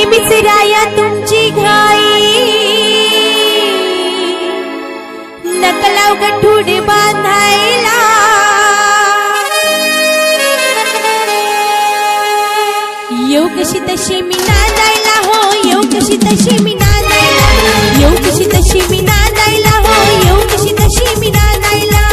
बिसराया तुमची घाई नकलाव गठुड बांधायला येऊ कशी तशी मी नांदायला हो येऊ कशी तशी मी नांदायला येऊ कशी तशी मी नांदायला हो येऊ कशी तशी मी नांदायला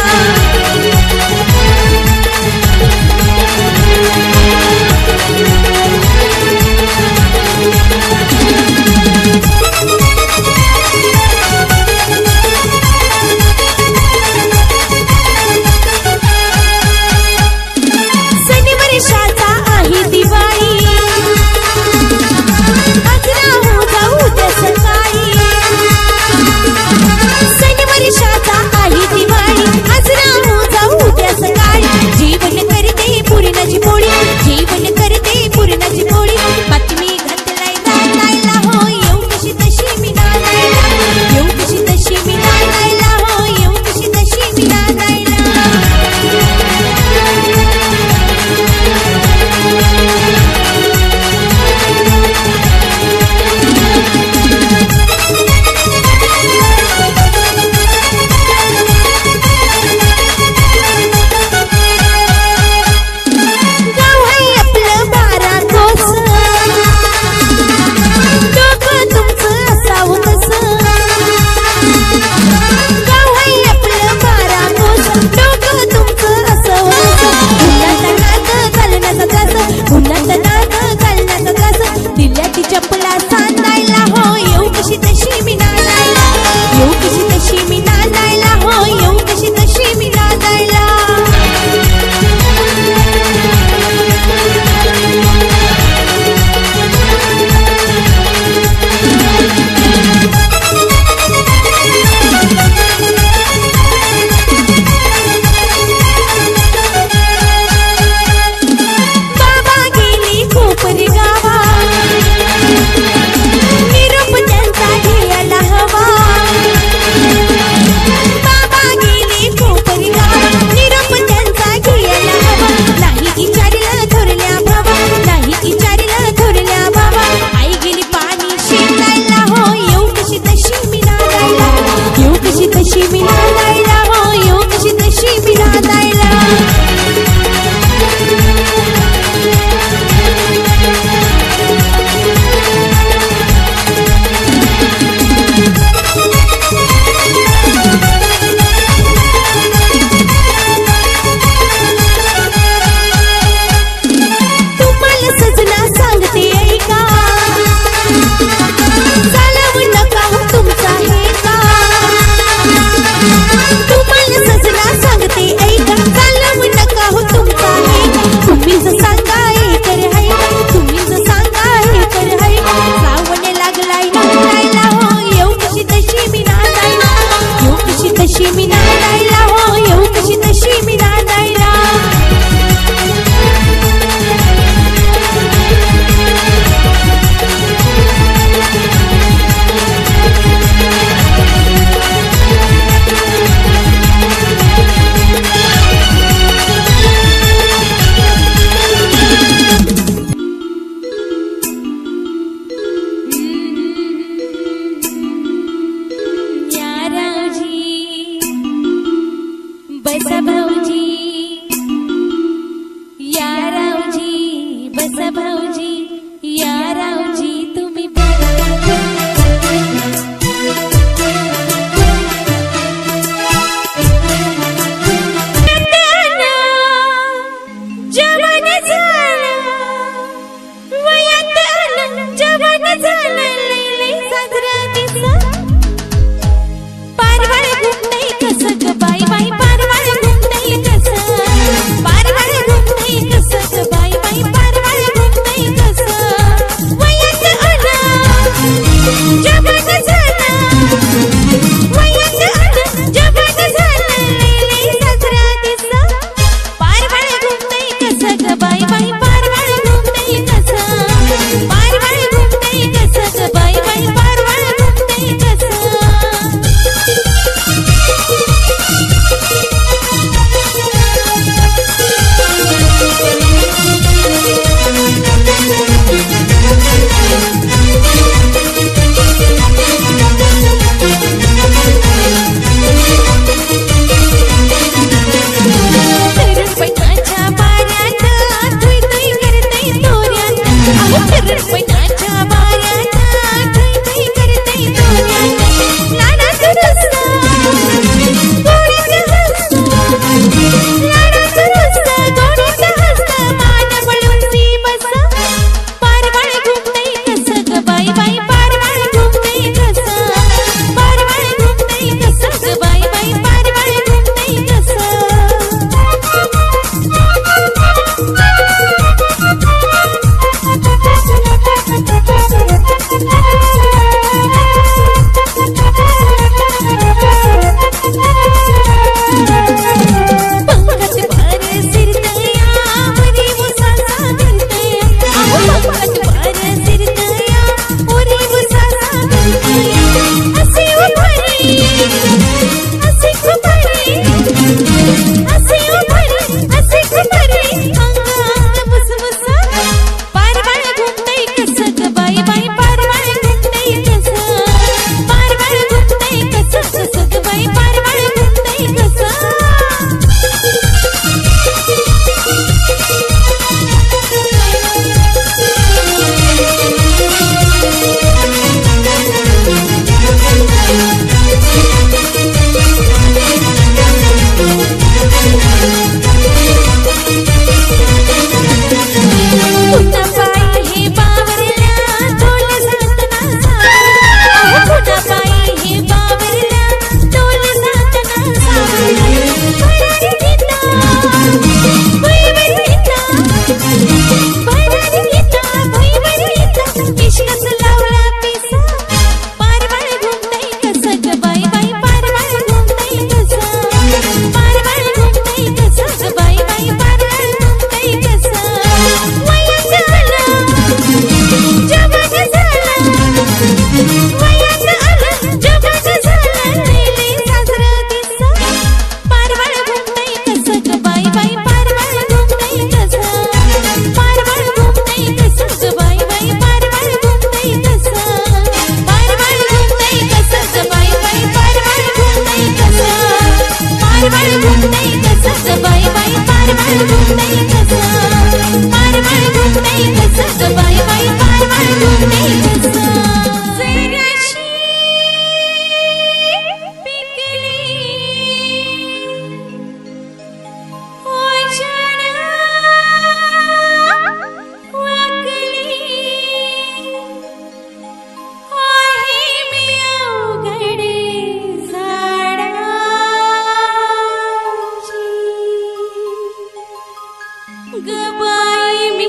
बाई मी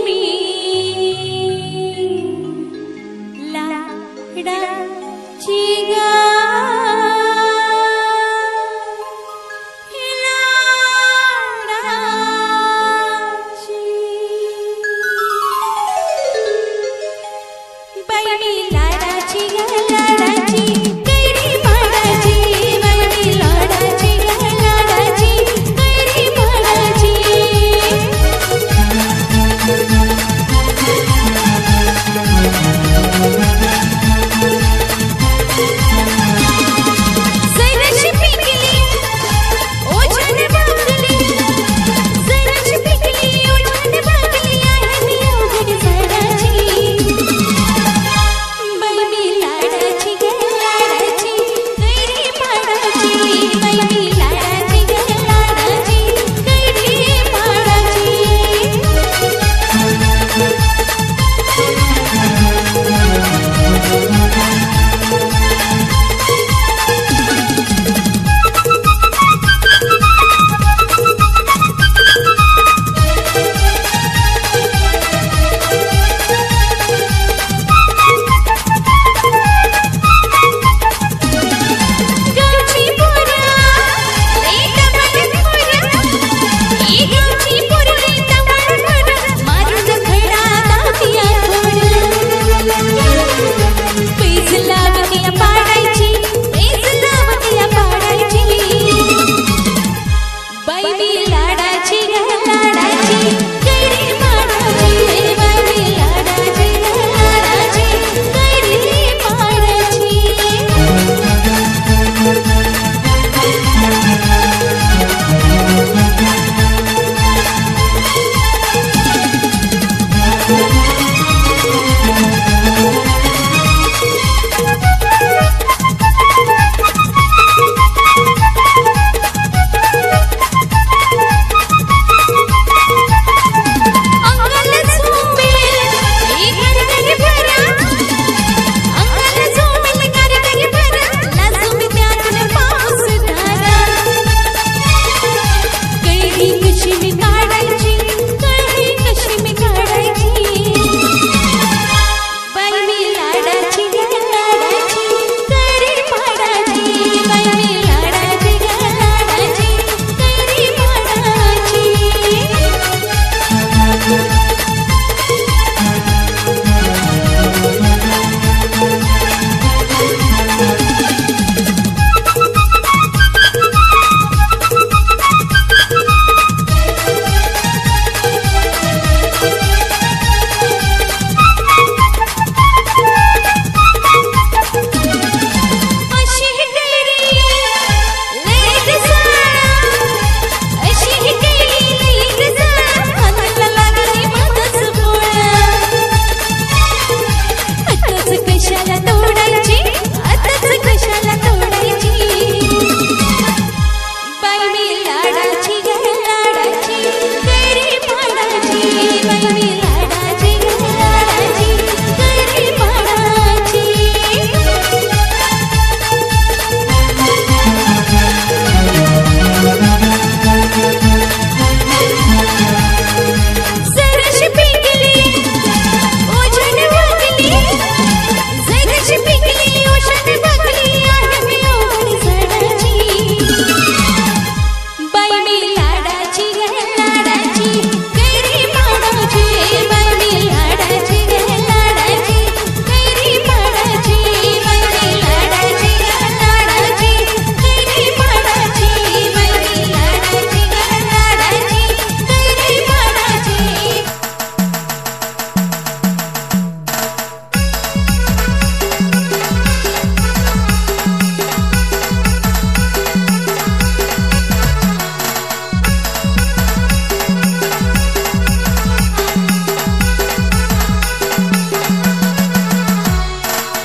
लाडाची गा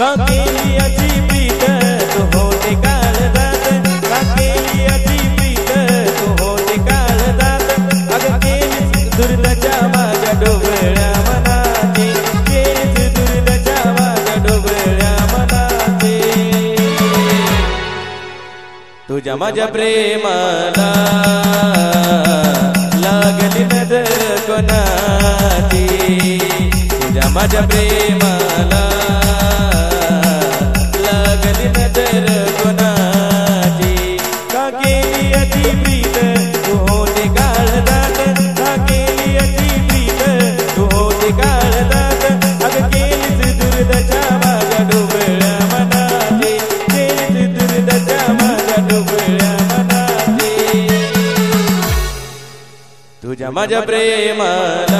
काकेली अजी प्रीत तू होते काल दात, काकेली अजी प्रीत तू होते काल दात. अगं केलीस दुर्दशा माझ्या डोबळ्या मनाची, केलीस दुर्दशा माझ्या डोबळ्या मनाची. तुझ्या माझ्या प्रेमाला लागली नजर कोणा कोणाची तुझ्या माझ्या प्रेमाला लागली नजर कोणाची का केली अति प्रीत तू होते काळजात का केली अति प्रीत तू होते काळजात अग केलीच दुर्दशा माझ्या डोबळ्या मनाची केलीच दुर्दशा माझ्या डोबळ्या मनाची तुझ्या माझ्या प्रेमाला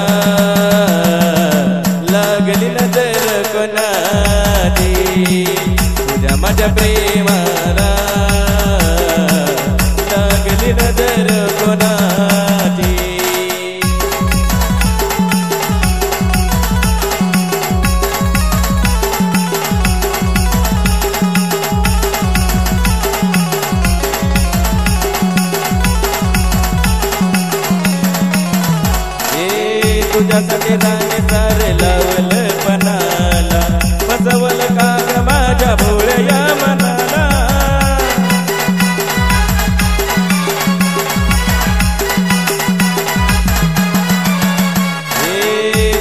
लागली नजर कोणाची तुझ्या माझ्या प्रेमाला लागली नजर कोणाची तुझ्यासाठी राणे सारे लावलं पणाला फसवलं का ग माझ्या भोळ्या मनाला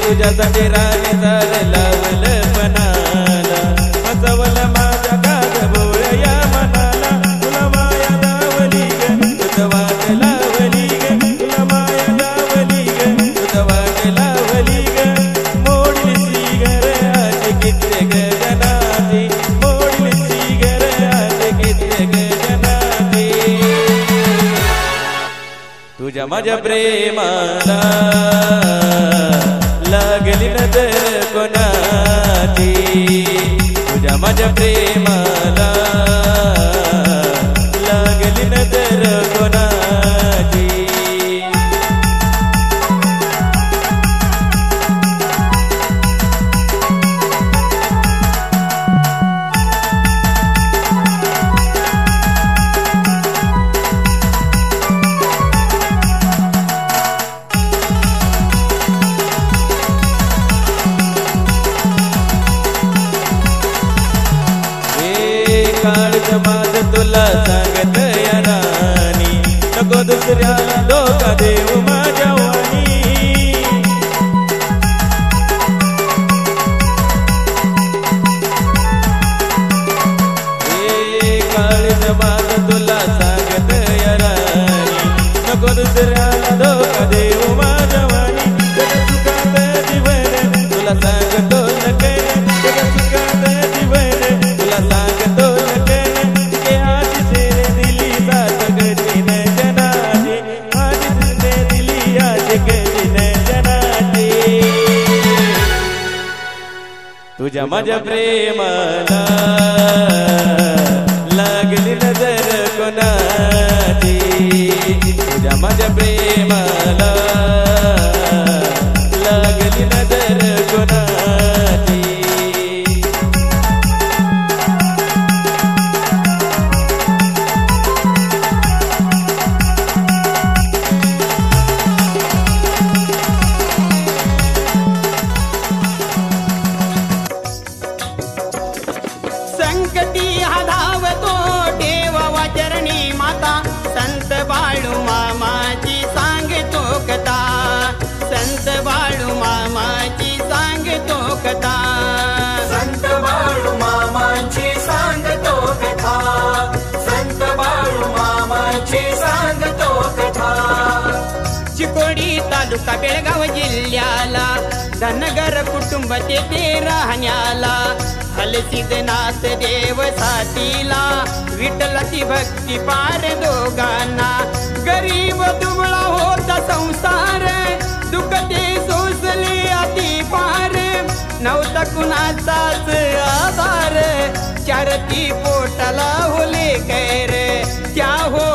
तुझ्यासाठी राणे सारे लावलं पणाला फसवलं माझ्या का ग भोळ्या मनाला तुला माया लावली ग तुझं वाट लावली ग तुला माया लावली ग तुझं वाट लावली ग मोडली सिगर आज किती ग जनाची मोडली सिगर आज किती ग जनाची तुझ्या माझ्या प्रेमाला लागली नजर कोणाची तुझ्या माझ्या प्रेमाला लागली नजर कोणाची काळज माझ तुला सांगत या राणी नको दुसऱ्याला धोका देऊ माझ्या वाणी काळज माझ तुला सांगत या राणी नको दुसऱ्याला धोका देऊ माझ्या वाणी सुखात जीवन तुला सांगतो नके सुखात जीवन तुला सांगतो तुझ्या माझ्या प्रेमाला लागली नजर कोणाची तुझ्या माझ्या प्रेमाला लागली नजर कोणाची संकटी हा धावतो देवा चरणी माता संत बाळू मामाची सांगतो कथा संत बाळू मामाची सांगतो कथा संत बाळू मामाची सांगतो कथा संत बाळू मामाची सांगतो कथा चिकोडी तालुका बेळगाव जिल्ह्याला धनगर कुटुंब ते राहण्याला हलसिद्धनाथ देव साथीला विठ्ठलाची भक्ती पार दोघांना गरीब दुबळा होता संसार दुःख ते सोसले अति पार नव्हता कुणाचाच आधार चारती पोटाला होले कैर त्या हो